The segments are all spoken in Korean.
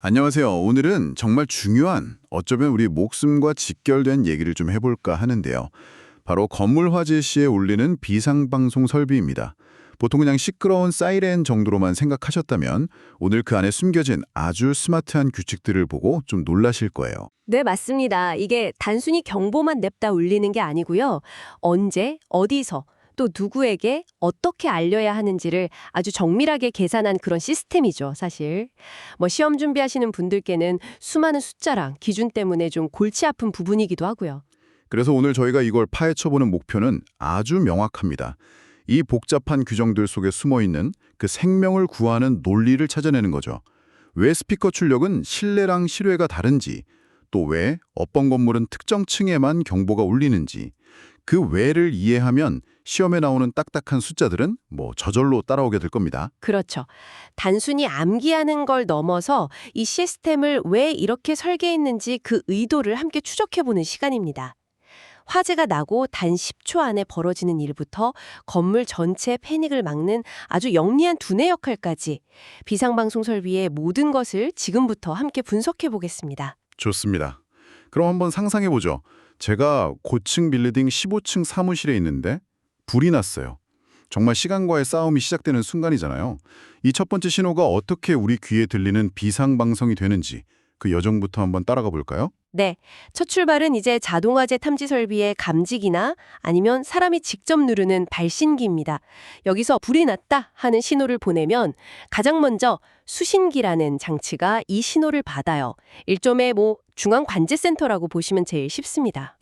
안녕하세요. 오늘은 정말 중요한, 어쩌면 우리 목숨과 직결된 얘기를 좀 해볼까 하는데요. 바로 건물 화재 시에 울리는 비상방송 설비입니다. 보통 그냥 시끄러운 사이렌 정도로만 생각하셨다면 오늘 그 안에 숨겨진 아주 스마트한 규칙들을 보고 좀 놀라실 거예요. 네, 맞습니다. 이게 단순히 경보만 냅다 울리는 게 아니고요. 언제, 어디서, 또 누구에게 어떻게 알려야 하는지를 아주 정밀하게 계산한 그런 시스템이죠, 사실. 시험 준비하시는 분들께는 수많은 숫자랑 기준 때문에 좀 골치 아픈 부분이기도 하고요. 그래서 오늘 저희가 이걸 파헤쳐보는 목표는 아주 명확합니다. 이 복잡한 규정들 속에 숨어있는 그 생명을 구하는 논리를 찾아내는 거죠. 왜 스피커 출력은 실내랑 실외가 다른지, 또 왜 어떤 건물은 특정 층에만 경보가 울리는지, 그 왜를 이해하면 시험에 나오는 딱딱한 숫자들은 저절로 따라오게 될 겁니다. 그렇죠. 단순히 암기하는 걸 넘어서 이 시스템을 왜 이렇게 설계했는지 그 의도를 함께 추적해보는 시간입니다. 화재가 나고 단 10초 안에 벌어지는 일부터 건물 전체의 패닉을 막는 아주 영리한 두뇌 역할까지 비상방송 설비의 모든 것을 지금부터 함께 분석해 보겠습니다. 좋습니다. 그럼 한번 상상해보죠. 제가 고층 빌딩 15층 사무실에 있는데 불이 났어요. 정말 시간과의 싸움이 시작되는 순간이잖아요. 이 첫 번째 신호가 어떻게 우리 귀에 들리는 비상방송이 되는지 그 여정부터 한번 따라가 볼까요? 네, 첫 출발은 이제 자동화재 탐지 설비의 감지기나 아니면 사람이 직접 누르는 발신기입니다. 여기서 불이 났다 하는 신호를 보내면 가장 먼저 수신기라는 장치가 이 신호를 받아요. 일종의 중앙관제센터라고 보시면 제일 쉽습니다.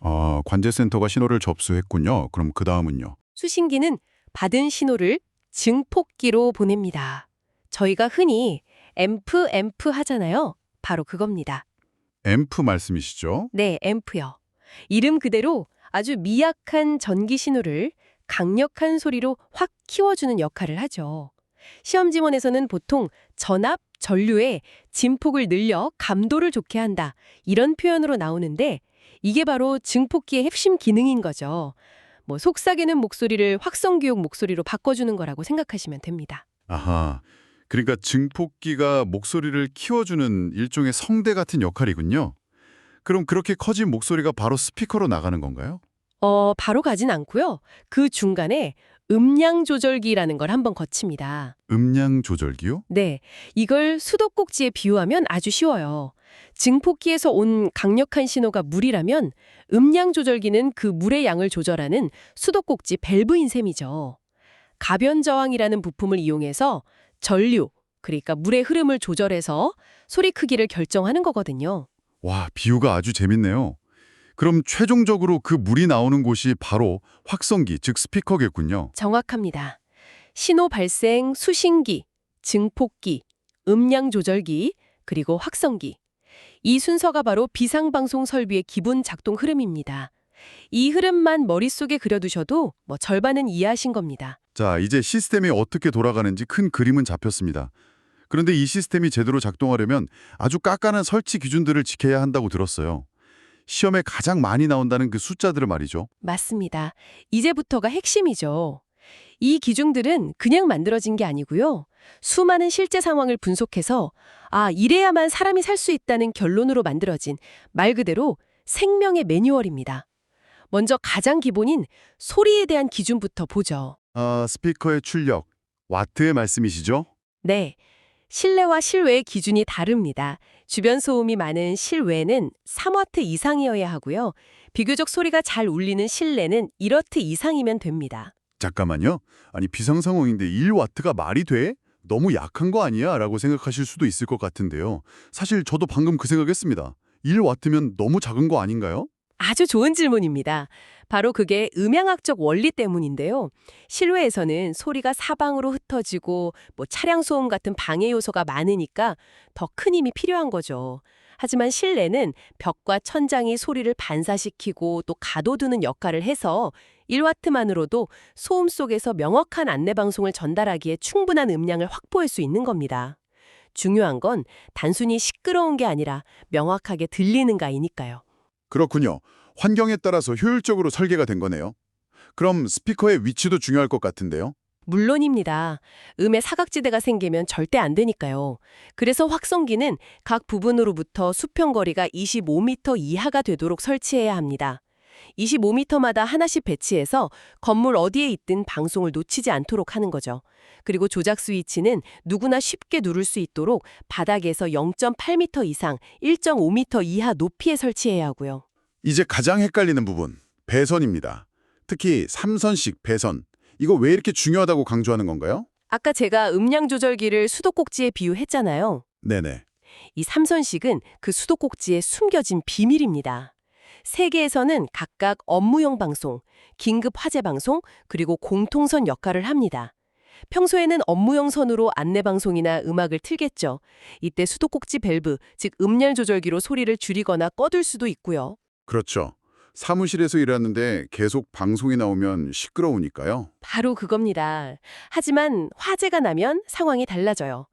관제센터가 신호를 접수했군요. 그럼 그 다음은요? 수신기는 받은 신호를 증폭기로 보냅니다. 저희가 흔히 앰프 하잖아요. 바로 그겁니다. 앰프 말씀이시죠? 네, 앰프요. 이름 그대로 아주 미약한 전기 신호를 강력한 소리로 확 키워주는 역할을 하죠. 시험 지원에서는 보통 전압, 전류의 진폭을 늘려 감도를 좋게 한다. 이런 표현으로 나오는데 이게 바로 증폭기의 핵심 기능인 거죠. 속삭이는 목소리를 확성기용 목소리로 바꿔주는 거라고 생각하시면 됩니다. 아하. 그러니까 증폭기가 목소리를 키워주는 일종의 성대 같은 역할이군요. 그럼 그렇게 커진 목소리가 바로 스피커로 나가는 건가요? 바로 가진 않고요. 그 중간에 음량 조절기라는 걸 한번 거칩니다. 음량 조절기요? 네, 이걸 수도꼭지에 비유하면 아주 쉬워요. 증폭기에서 온 강력한 신호가 물이라면 음량 조절기는 그 물의 양을 조절하는 수도꼭지 밸브인 셈이죠. 가변 저항이라는 부품을 이용해서 전류, 그러니까 물의 흐름을 조절해서 소리 크기를 결정하는 거거든요. 와, 비유가 아주 재밌네요. 그럼 최종적으로 그 물이 나오는 곳이 바로 확성기, 즉 스피커겠군요. 정확합니다. 신호 발생 수신기, 증폭기, 음량 조절기, 그리고 확성기. 이 순서가 바로 비상방송 설비의 기본 작동 흐름입니다. 이 흐름만 머릿속에 그려두셔도 절반은 이해하신 겁니다. 자, 이제 시스템이 어떻게 돌아가는지 큰 그림은 잡혔습니다. 그런데 이 시스템이 제대로 작동하려면 아주 깐깐한 설치 기준들을 지켜야 한다고 들었어요. 시험에 가장 많이 나온다는 그 숫자들을 말이죠. 맞습니다. 이제부터가 핵심이죠. 이 기준들은 그냥 만들어진 게 아니고요. 수많은 실제 상황을 분석해서 이래야만 사람이 살 수 있다는 결론으로 만들어진 말 그대로 생명의 매뉴얼입니다. 먼저 가장 기본인 소리에 대한 기준부터 보죠. 스피커의 출력, 와트의 말씀이시죠? 네, 실내와 실외의 기준이 다릅니다. 주변 소음이 많은 실외는 3와트 이상이어야 하고요. 비교적 소리가 잘 울리는 실내는 1와트 이상이면 됩니다. 잠깐만요. 아니 비상 상황인데 1와트가 말이 돼? 너무 약한 거 아니야? 라고 생각하실 수도 있을 것 같은데요. 사실 저도 방금 그 생각했습니다. 1와트면 너무 작은 거 아닌가요? 아주 좋은 질문입니다. 바로 그게 음향학적 원리 때문인데요. 실외에서는 소리가 사방으로 흩어지고 차량 소음 같은 방해 요소가 많으니까 더 큰 힘이 필요한 거죠. 하지만 실내는 벽과 천장이 소리를 반사시키고 또 가둬두는 역할을 해서 1와트만으로도 소음 속에서 명확한 안내 방송을 전달하기에 충분한 음량을 확보할 수 있는 겁니다. 중요한 건 단순히 시끄러운 게 아니라 명확하게 들리는가이니까요. 그렇군요. 환경에 따라서 효율적으로 설계가 된 거네요. 그럼 스피커의 위치도 중요할 것 같은데요. 물론입니다. 음의 사각지대가 생기면 절대 안 되니까요. 그래서 확성기는 각 부분으로부터 수평거리가 25m 이하가 되도록 설치해야 합니다. 25m마다 하나씩 배치해서 건물 어디에 있든 방송을 놓치지 않도록 하는 거죠. 그리고 조작 스위치는 누구나 쉽게 누를 수 있도록 바닥에서 0.8m 이상, 1.5m 이하 높이에 설치해야 하고요. 이제 가장 헷갈리는 부분, 배선입니다. 특히 3선식 배선. 이거 왜 이렇게 중요하다고 강조하는 건가요? 아까 제가 음량 조절기를 수도꼭지에 비유했잖아요. 네네. 이 삼선식은 그 수도꼭지에 숨겨진 비밀입니다. 세계에서는 각각 업무용 방송, 긴급 화재 방송, 그리고 공통선 역할을 합니다. 평소에는 업무용 선으로 안내방송이나 음악을 틀겠죠. 이때 수도꼭지 밸브, 즉 음량 조절기로 소리를 줄이거나 꺼둘 수도 있고요. 그렇죠. 사무실에서 일하는데 계속 방송이 나오면 시끄러우니까요. 바로 그겁니다. 하지만 화재가 나면 상황이 달라져요.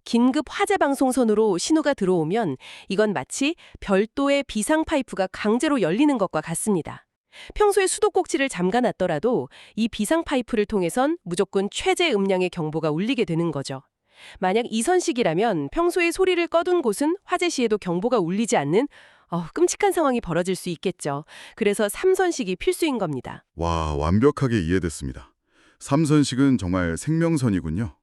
긴급 화재 방송선으로 신호가 들어오면 이건 마치 별도의 비상 파이프가 강제로 열리는 것과 같습니다. 평소에 수도꼭지를 잠가놨더라도 이 비상 파이프를 통해선 무조건 최대 음량의 경보가 울리게 되는 거죠. 만약 이선식이라면 평소에 소리를 꺼둔 곳은 화재 시에도 경보가 울리지 않는 끔찍한 상황이 벌어질 수 있겠죠. 그래서 삼선식이 필수인 겁니다. 와, 완벽하게 이해됐습니다. 삼선식은 정말 생명선이군요.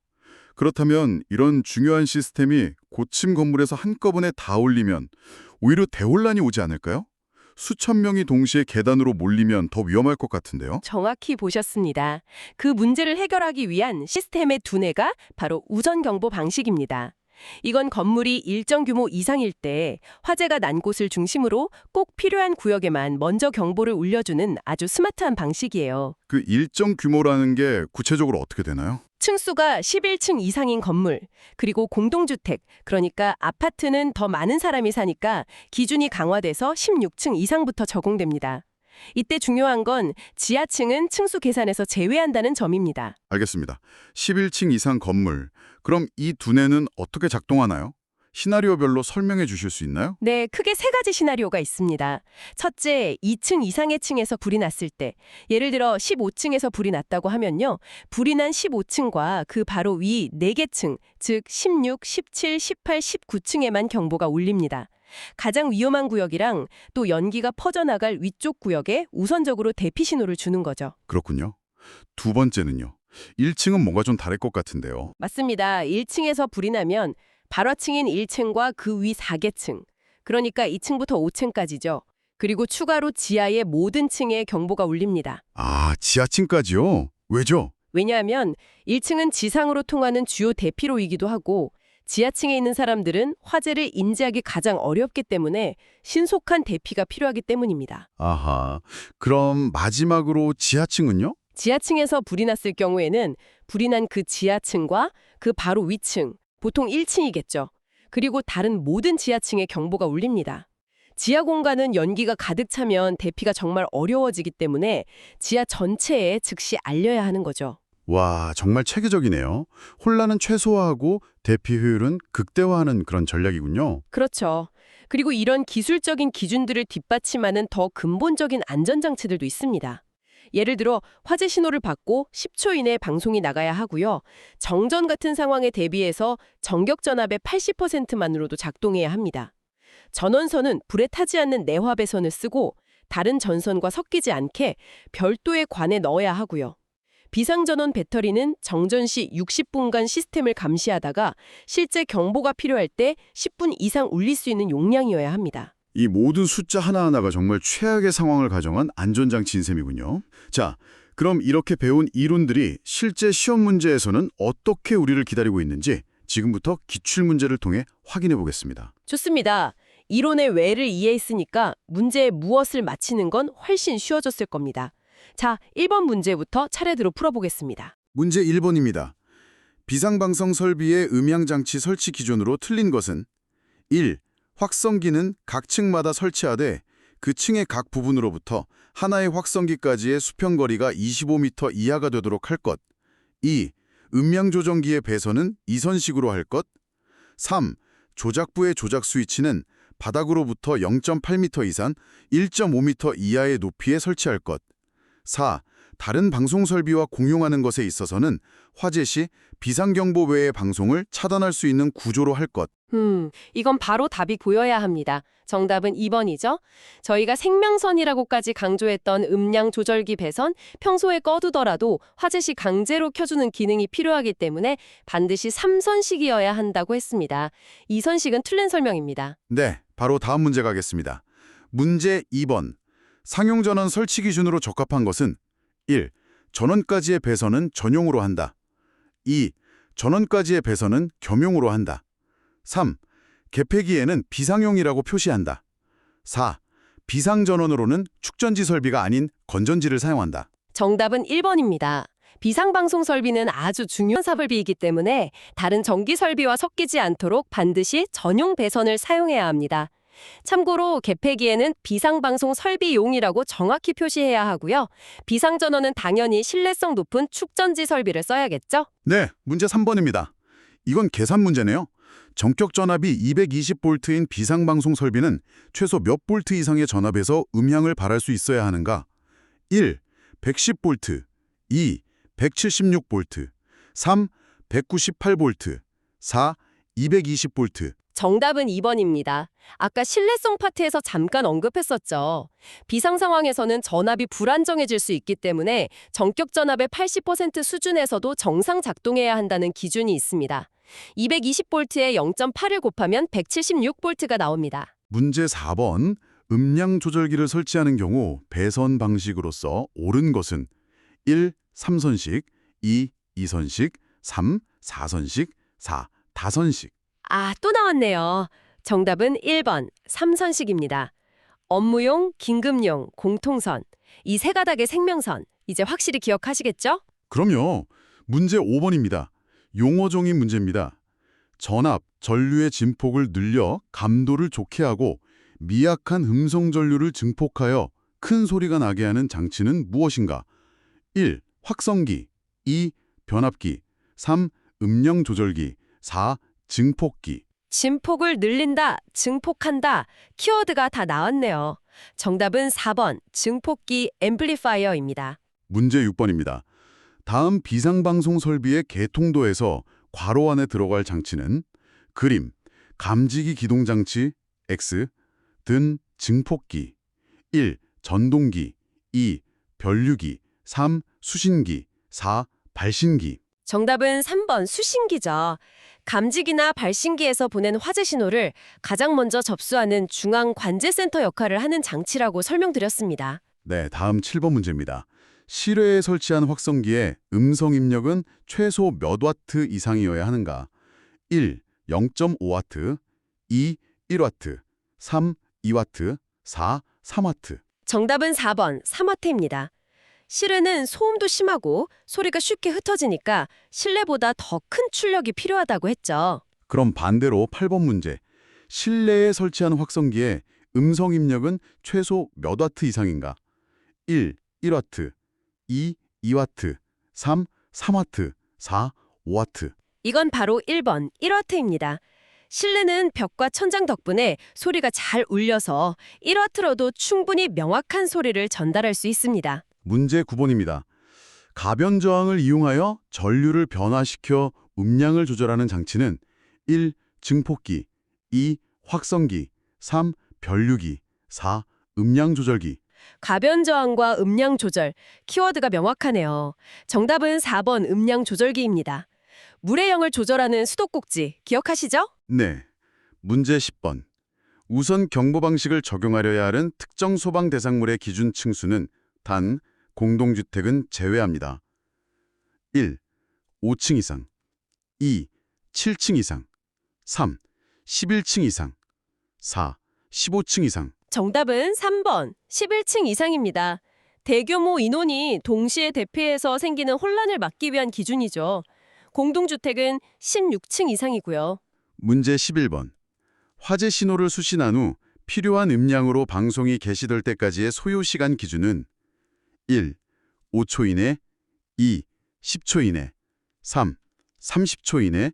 그렇다면 이런 중요한 시스템이 고층 건물에서 한꺼번에 다 올리면 오히려 대혼란이 오지 않을까요? 수천 명이 동시에 계단으로 몰리면 더 위험할 것 같은데요. 정확히 보셨습니다. 그 문제를 해결하기 위한 시스템의 두뇌가 바로 우선경보 방식입니다. 이건 건물이 일정 규모 이상일 때 화재가 난 곳을 중심으로 꼭 필요한 구역에만 먼저 경보를 울려주는 아주 스마트한 방식이에요. 그 일정 규모라는 게 구체적으로 어떻게 되나요? 층수가 11층 이상인 건물, 그리고 공동주택, 그러니까 아파트는 더 많은 사람이 사니까 기준이 강화돼서 16층 이상부터 적용됩니다. 이때 중요한 건 지하층은 층수 계산에서 제외한다는 점입니다. 알겠습니다. 11층 이상 건물. 그럼 이 두뇌는 어떻게 작동하나요? 시나리오별로 설명해 주실 수 있나요? 네, 크게 세 가지 시나리오가 있습니다. 첫째, 2층 이상의 층에서 불이 났을 때, 예를 들어 15층에서 불이 났다고 하면요. 불이 난 15층과 그 바로 위 4개 층, 즉 16, 17, 18, 19층에만 경보가 울립니다. 가장 위험한 구역이랑 또 연기가 퍼져나갈 위쪽 구역에 우선적으로 대피 신호를 주는 거죠. 그렇군요. 두 번째는요. 1층은 뭔가 좀 다를 것 같은데요. 맞습니다. 1층에서 불이 나면 발화층인 1층과 그 위 4개 층, 그러니까 2층부터 5층까지죠. 그리고 추가로 지하의 모든 층에 경보가 울립니다. 아, 지하층까지요? 왜죠? 왜냐하면 1층은 지상으로 통하는 주요 대피로이기도 하고 지하층에 있는 사람들은 화재를 인지하기 가장 어렵기 때문에 신속한 대피가 필요하기 때문입니다. 아하. 그럼 마지막으로 지하층은요? 지하층에서 불이 났을 경우에는 불이 난 그 지하층과 그 바로 위층, 보통 1층이겠죠. 그리고 다른 모든 지하층에 경보가 울립니다. 지하 공간은 연기가 가득 차면 대피가 정말 어려워지기 때문에 지하 전체에 즉시 알려야 하는 거죠. 와, 정말 체계적이네요. 혼란은 최소화하고 대피 효율은 극대화하는 그런 전략이군요. 그렇죠. 그리고 이런 기술적인 기준들을 뒷받침하는 더 근본적인 안전장치들도 있습니다. 예를 들어 화재 신호를 받고 10초 이내에 방송이 나가야 하고요. 정전 같은 상황에 대비해서 전격 전압의 80%만으로도 작동해야 합니다. 전원선은 불에 타지 않는 내화 배선을 쓰고 다른 전선과 섞이지 않게 별도의 관에 넣어야 하고요. 비상전원 배터리는 정전 시 60분간 시스템을 감시하다가 실제 경보가 필요할 때 10분 이상 울릴 수 있는 용량이어야 합니다. 이 모든 숫자 하나하나가 정말 최악의 상황을 가정한 안전장치인 셈이군요. 자, 그럼 이렇게 배운 이론들이 실제 시험 문제에서는 어떻게 우리를 기다리고 있는지 지금부터 기출문제를 통해 확인해 보겠습니다. 좋습니다. 이론의 왜를 이해했으니까 문제에 무엇을 맞히는 건 훨씬 쉬워졌을 겁니다. 자, 1번 문제부터 차례대로 풀어보겠습니다. 문제 1번입니다. 비상방송 설비의 음향장치 설치 기준으로 틀린 것은 1. 확성기는 각 층마다 설치하되 그 층의 각 부분으로부터 하나의 확성기까지의 수평거리가 25m 이하가 되도록 할 것. 2. 음량조정기의 배선은 이선식으로 할 것. 3. 조작부의 조작 스위치는 바닥으로부터 0.8m 이상 1.5m 이하의 높이에 설치할 것. 4. 다른 방송 설비와 공용하는 것에 있어서는 화재 시 비상경보 외의 방송을 차단할 수 있는 구조로 할 것. 이건 바로 답이 보여야 합니다. 정답은 2번이죠. 저희가 생명선이라고까지 강조했던 음량 조절기 배선, 평소에 꺼두더라도 화재 시 강제로 켜주는 기능이 필요하기 때문에 반드시 3선식이어야 한다고 했습니다. 2선식은 틀린 설명입니다. 네, 바로 다음 문제 가겠습니다. 문제 2번. 상용전원 설치 기준으로 적합한 것은 1. 전원까지의 배선은 전용으로 한다. 2. 전원까지의 배선은 겸용으로 한다. 3. 개폐기에는 비상용이라고 표시한다. 4. 비상전원으로는 축전지 설비가 아닌 건전지를 사용한다. 정답은 1번입니다. 비상방송 설비는 아주 중요한 설비이기 때문에 다른 전기 설비와 섞이지 않도록 반드시 전용 배선을 사용해야 합니다. 참고로 개폐기에는 비상방송 설비용이라고 정확히 표시해야 하고요. 비상전원은 당연히 신뢰성 높은 축전지 설비를 써야겠죠? 네, 문제 3번입니다. 이건 계산 문제네요. 전격 전압이 220V인 비상방송 설비는 최소 몇 볼트 이상의 전압에서 음향을 발할 수 있어야 하는가? 1. 110V 2. 176V 3. 198V 4. 220V 정답은 2번입니다. 아까 신뢰성 파트에서 잠깐 언급했었죠. 비상 상황에서는 전압이 불안정해질 수 있기 때문에 전격 전압의 80% 수준에서도 정상 작동해야 한다는 기준이 있습니다. 220V에 0.8을 곱하면 176V가 나옵니다. 문제 4번. 음량 조절기를 설치하는 경우 배선 방식으로서 옳은 것은 1. 3선식 2. 2선식 3. 4선식 4. 다선식 또 나왔네요. 정답은 1번, 3선식입니다. 업무용, 긴급용, 공통선. 이 세 가닥의 생명선. 이제 확실히 기억하시겠죠? 그럼요. 문제 5번입니다. 용어종이 문제입니다. 전압, 전류의 진폭을 늘려 감도를 좋게 하고 미약한 음성 전류를 증폭하여 큰 소리가 나게 하는 장치는 무엇인가? 1. 확성기 2. 변압기 3. 음량 조절기 4. 증폭기 진폭을 늘린다, 증폭한다. 키워드가 다 나왔네요. 정답은 4번, 증폭기 앰플리파이어입니다. 문제 6번입니다. 다음 비상방송 설비의 개통도에서 괄호 안에 들어갈 장치는 그림, 감지기 기동장치 X, 든 증폭기 1. 전동기 2. 변류기 3. 수신기 4. 발신기 정답은 3번, 수신기죠. 감지기나 발신기에서 보낸 화재 신호를 가장 먼저 접수하는 중앙 관제센터 역할을 하는 장치라고 설명드렸습니다. 네, 다음 7번 문제입니다. 실외에 설치한 확성기의 음성 입력은 최소 몇 와트 이상이어야 하는가? 1. 0.5와트 2. 1와트 3. 2와트 4. 3와트 정답은 4번, 3와트입니다. 실외는 소음도 심하고 소리가 쉽게 흩어지니까 실내보다 더 큰 출력이 필요하다고 했죠. 그럼 반대로 8번 문제. 실내에 설치한 확성기의 음성 입력은 최소 몇 와트 이상인가? 1. 1와트 2. 2와트 3. 3와트 4. 5와트 이건 바로 1번, 1와트입니다. 실내는 벽과 천장 덕분에 소리가 잘 울려서 1와트로도 충분히 명확한 소리를 전달할 수 있습니다. 문제 9번입니다. 가변 저항을 이용하여 전류를 변화시켜 음량을 조절하는 장치는 1. 증폭기 2. 확성기 3. 변류기 4. 음량 조절기 가변 저항과 음량 조절, 키워드가 명확하네요. 정답은 4번 음량 조절기입니다. 물의 양을 조절하는 수도꼭지, 기억하시죠? 네. 문제 10번. 우선 경보 방식을 적용하려야 하는 특정 소방 대상물의 기준 층수는 단, 공동주택은 제외합니다. 1. 5층 이상 2. 7층 이상 3. 11층 이상 4. 15층 이상 정답은 3번, 11층 이상입니다. 대규모 인원이 동시에 대피해서 생기는 혼란을 막기 위한 기준이죠. 공동주택은 16층 이상이고요. 문제 11번. 화재 신호를 수신한 후 필요한 음량으로 방송이 개시될 때까지의 소요시간 기준은 1. 5초 이내 2. 10초 이내 3. 30초 이내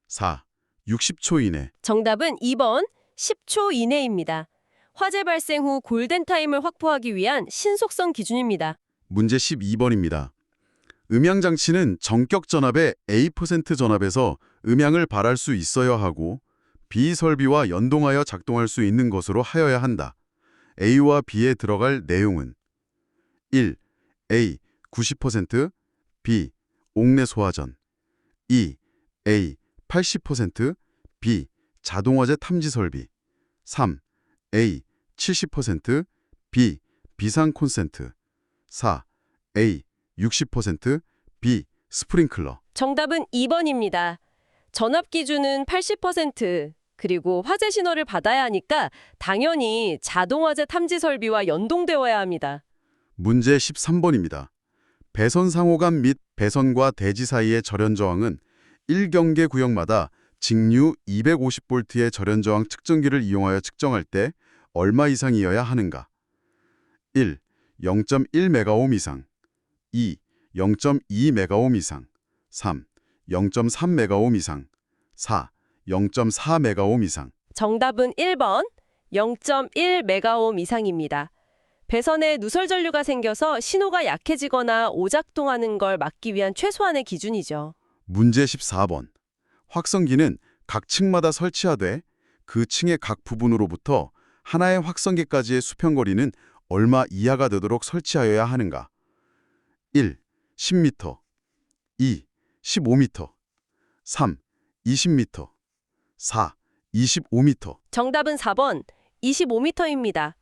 4. 60초 이내 정답은 2번, 10초 이내입니다. 화재 발생 후 골든타임을 확보하기 위한 신속성 기준입니다. 문제 12번입니다. 음향장치는 전격 전압의 A% 전압에서 음향을 발할 수 있어야 하고 B 설비와 연동하여 작동할 수 있는 것으로 하여야 한다. A와 B에 들어갈 내용은 1. A 90%, B 옥내 소화전 2. A 80%, B 자동화재 탐지 설비 3. A 70%, B 비상 콘센트 4. A 60%, B 스프링클러. 정답은 2번입니다. 전압 기준은 80%, 그리고 화재 신호를 받아야 하니까 당연히 자동화재 탐지 설비와 연동되어야 합니다. 문제 13번입니다. 배선 상호간 및 배선과 대지 사이의 절연 저항은 1경계 구역마다 직류 250V의 절연 저항 측정기를 이용하여 측정할 때 얼마 이상이어야 하는가? 1. 0.1메가옴 이상 2. 0.2메가옴 이상 3. 0.3메가옴 이상 4. 0.4메가옴 이상. 정답은 1번, 0.1메가옴 이상입니다. 배선에 누설 전류가 생겨서 신호가 약해지거나 오작동하는 걸 막기 위한 최소한의 기준이죠. 문제 14번. 확성기는 각 층마다 설치하되 그 층의 각 부분으로부터 하나의 확성기까지의 수평거리는 얼마 이하가 되도록 설치하여야 하는가? 1. 10m 2. 15m 3. 20m 4. 25m. 정답은 4번, 25m입니다.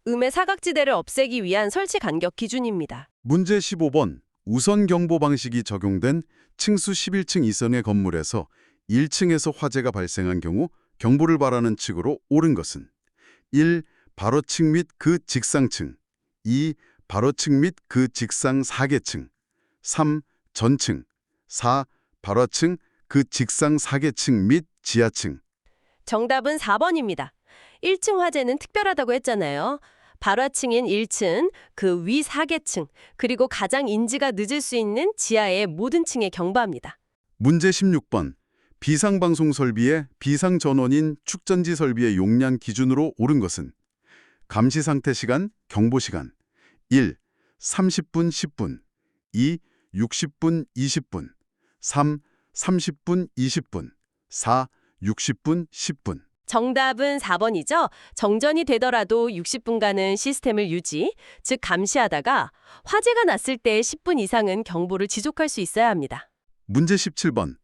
음의 사각지대를 없애기 위한 설치 간격 기준입니다. 문제 15번. 우선 경보 방식이 적용된 층수 11층 이상의 건물에서 1층에서 화재가 발생한 경우 경보를 발하는 측으로 옳은 것은 1. 발호층 및 그 직상층 2. 발호층 및 그 직상 사계층 3. 전층 4. 발화층 그 직상 사계층 및 지하층. 정답은 4번입니다. 1층 화재는 특별하다고 했잖아요. 발화층인 1층, 그 위 4계층, 그리고 가장 인지가 늦을 수 있는 지하의 모든 층에 경보합니다. 문제 16번. 비상방송 설비의 비상전원인 축전지 설비의 용량 기준으로 옳은 것은 감시 상태 시간, 경보 시간 1. 30분 10분 2. 60분 20분 3. 30분 20분 4. 60분 10분. 정답은 4번이죠. 정전이 되더라도 60분간은 시스템을 유지, 즉 감시하다가 화재가 났을 때 10분 이상은 경보를 지속할 수 있어야 합니다. 문제 17번.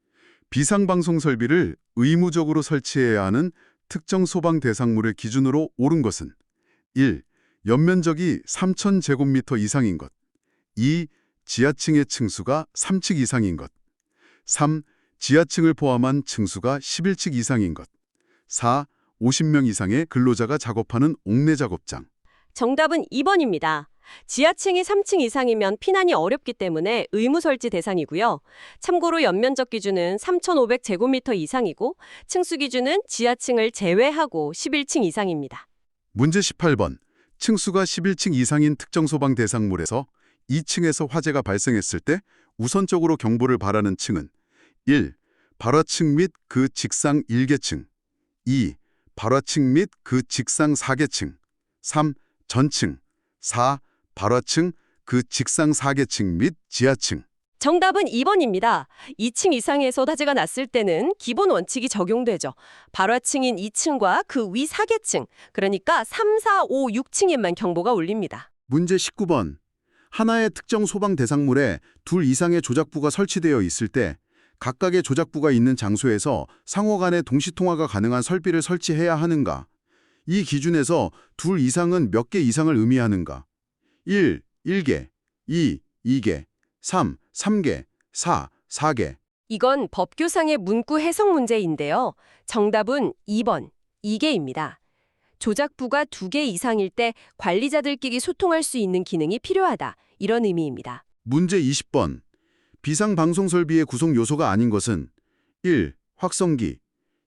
비상방송 설비를 의무적으로 설치해야 하는 특정 소방 대상물의 기준으로 옳은 것은 1. 연면적이 3,000제곱미터 이상인 것 2. 지하층의 층수가 3층 이상인 것 3. 지하층을 포함한 층수가 11층 이상인 것 4. 50명 이상의 근로자가 작업하는 옥내 작업장. 정답은 2번입니다. 지하층이 3층 이상이면 피난이 어렵기 때문에 의무 설치 대상이고요. 참고로 연면적 기준은 3,500제곱미터 이상이고 층수 기준은 지하층을 제외하고 11층 이상입니다. 문제 18번. 층수가 11층 이상인 특정 소방 대상물에서 2층에서 화재가 발생했을 때 우선적으로 경보를 발하는 층은 1. 발화층 및 그 직상 1계층 2. 발화층 및 그 직상 4계층 3. 전층 4. 발화층 그 직상 4계층 및 지하층. 정답은 2번입니다. 2층 이상에서 화재가 났을 때는 기본 원칙이 적용되죠. 발화층인 2층과 그 위 4계층, 그러니까 3, 4, 5, 6층에만 경보가 울립니다. 문제 19번. 하나의 특정 소방 대상물에 둘 이상의 조작부가 설치되어 있을 때 각각의 조작부가 있는 장소에서 상호 간의 동시통화가 가능한 설비를 설치해야 하는가? 이 기준에서 둘 이상은 몇 개 이상을 의미하는가? 1. 1개 2. 2개 3. 3개 4. 4개. 이건 법규상의 문구 해석 문제인데요. 정답은 2번, 2개입니다. 조작부가 2개 이상일 때 관리자들끼리 소통할 수 있는 기능이 필요하다. 이런 의미입니다. 문제 20번. 비상방송 설비의 구성 요소가 아닌 것은 1. 확성기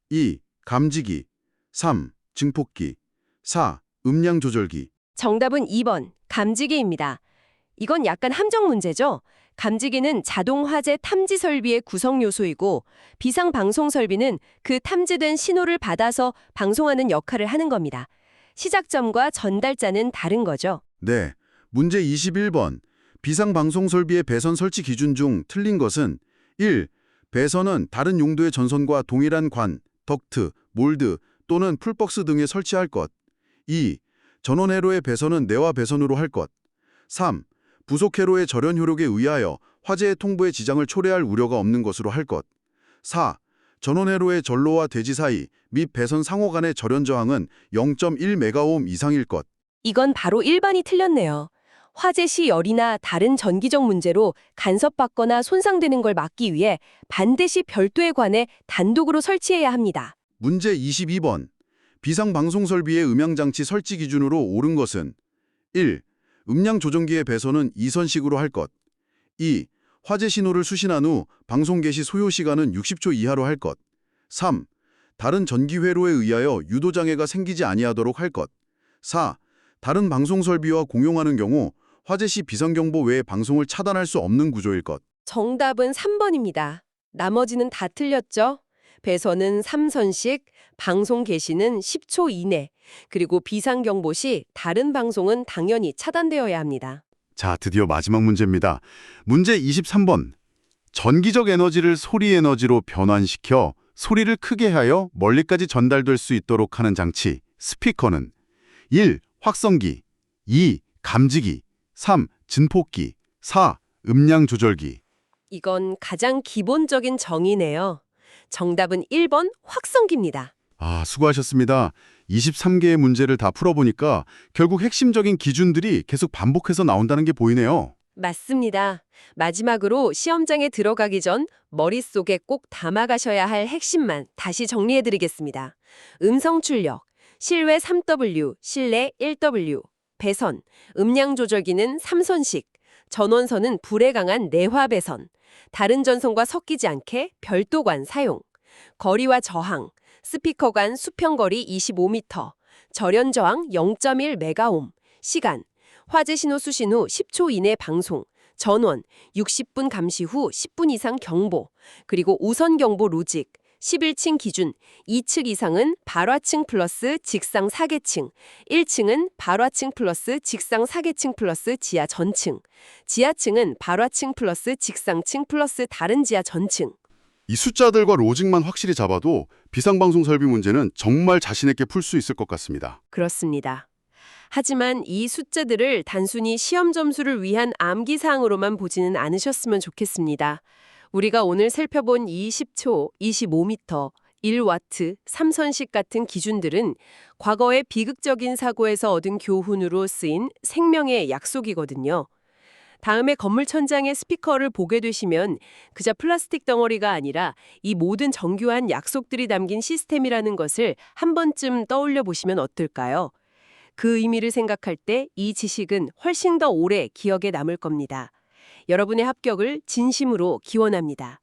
2. 감지기 3. 증폭기 4. 음량 조절기. 정답은 2번, 감지기입니다. 이건 약간 함정 문제죠? 감지기는 자동 화재 탐지 설비의 구성 요소이고 비상방송 설비는 그 탐지된 신호를 받아서 방송하는 역할을 하는 겁니다. 시작점과 전달자는 다른 거죠. 네. 문제 21번. 비상방송 설비의 배선 설치 기준 중 틀린 것은 1. 배선은 다른 용도의 전선과 동일한 관, 덕트, 몰드 또는 풀박스 등에 설치할 것. 2. 전원 회로의 배선은 내화 배선으로 할 것. 3. 부속 회로의 절연 효력에 의하여 화재의 통보에 지장을 초래할 우려가 없는 것으로 할 것. 4. 전원 회로의 전로와 대지 사이 및 배선 상호 간의 절연 저항은 0.1메가오hm 이상일 것. 이건 바로 일반이 틀렸네요. 화재 시 열이나 다른 전기적 문제로 간섭받거나 손상되는 걸 막기 위해 반드시 별도의 관에 단독으로 설치해야 합니다. 문제 22번. 비상방송 설비의 음향장치 설치 기준으로 옳은 것은 1. 음량 조정기의 배선은 2선식으로 할 것. 2. 화재 신호를 수신한 후 방송 개시 소요 시간은 60초 이하로 할 것. 3. 다른 전기 회로에 의하여 유도 장애가 생기지 아니하도록 할 것. 4. 다른 방송 설비와 공용하는 경우 화재 시 비상경보 외에 방송을 차단할 수 없는 구조일 것. 정답은 3번입니다. 나머지는 다 틀렸죠? 배선은 3선식, 방송 개시는 10초 이내, 그리고 비상경보 시 다른 방송은 당연히 차단되어야 합니다. 자, 드디어 마지막 문제입니다. 문제 23번. 전기적 에너지를 소리 에너지로 변환시켜 소리를 크게 하여 멀리까지 전달될 수 있도록 하는 장치, 스피커는 1. 확성기, 2. 감지기, 3. 진폭기, 4. 음량 조절기. 이건 가장 기본적인 정의네요. 정답은 1번 확성기입니다. 아, 수고하셨습니다. 23개의 문제를 다 풀어보니까 결국 핵심적인 기준들이 계속 반복해서 나온다는 게 보이네요. 맞습니다. 마지막으로 시험장에 들어가기 전 머릿속에 꼭 담아가셔야 할 핵심만 다시 정리해드리겠습니다. 음성 출력, 실외 3W, 실내 1W, 배선, 음량 조절기는 3선식, 전원선은 불에 강한 내화 배선, 다른 전선과 섞이지 않게 별도관 사용, 거리와 저항, 스피커 간 수평거리 25m, 절연 저항 0.1메가옴, 시간, 화재 신호 수신 후 10초 이내 방송, 전원, 60분 감시 후 10분 이상 경보, 그리고 우선 경보 로직, 11층 기준, 2층 이상은 발화층 플러스 직상 4계층, 1층은 발화층 플러스 직상 4계층 플러스 지하 전층, 지하층은 발화층 플러스 직상층 플러스 다른 지하 전층. 이 숫자들과 로직만 확실히 잡아도 비상방송 설비 문제는 정말 자신 있게 풀 수 있을 것 같습니다. 그렇습니다. 하지만 이 숫자들을 단순히 시험 점수를 위한 암기사항으로만 보지는 않으셨으면 좋겠습니다. 우리가 오늘 살펴본 20초, 25m, 1와트, 3선식 같은 기준들은 과거의 비극적인 사고에서 얻은 교훈으로 쓰인 생명의 약속이거든요. 다음에 건물 천장에 스피커를 보게 되시면 그저 플라스틱 덩어리가 아니라 이 모든 정교한 약속들이 담긴 시스템이라는 것을 한 번쯤 떠올려 보시면 어떨까요? 그 의미를 생각할 때 이 지식은 훨씬 더 오래 기억에 남을 겁니다. 여러분의 합격을 진심으로 기원합니다.